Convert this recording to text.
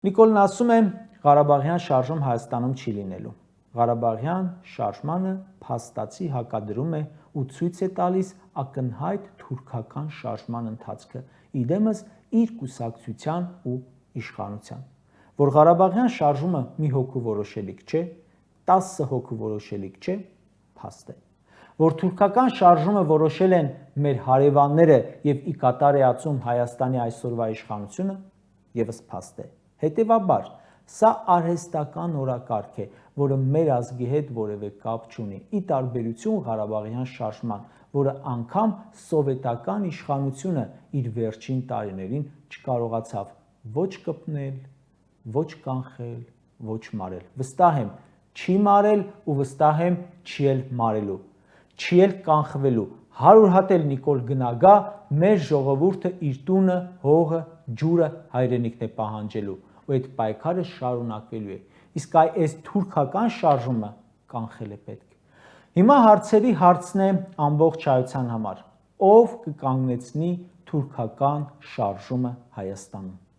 Նիկոլն ասում է, Ղարաբաղյան շարժում Հայաստանում չի լինելու։ Ղարաբաղյան շարժմանը փաստացի հակադրում է ու ցույց է տալիս ակնհայտ թուրքական շարժման ընթացքը իդեմս իր կուսակցության ու իշխանության, որ Ղարաբաղյան շարժումը մի հոգու որոշելիք չէ, 10 հոգու որոշելիք չէ, փաստ է, որ թուրքական շարժումը որոշել են մեր հարևանները եւ ի կատար է ածում Հայաստանի այսօրվա իշխանությունը, եւս փաստ է։ Հետևաբար, սա արհեստական օրակարգ է, որը մեր ազգի հետ որևէ կապ չունի, ի տարբերություն Ղարաբաղյան շարժման, որը անգամ սովետական իշխանությունը իր վերջին տարիներին չկարողացավ ոչ կպնել, ոչ կանխել, ոչ մարել։ Վստահ եմ, չի մարել ու վստահ եմ, չի էլ մարելու, չի էլ կանխվելու։ 100 հատ էլ Նիկոլ գնա գա, մեր ժողովուրդը իր տունը, հողը, ջուրը, հայրենիքն է պահանջելու ու այդ պայքարը շարունակվելու է, իսկ այս թուրքական շարժումը կանխել է պետք։ Հիմա հարցերի հարցն է ամբողջ հայության համար, ով կկանգնեցնի թուրքական շարժումը Հայաստանում։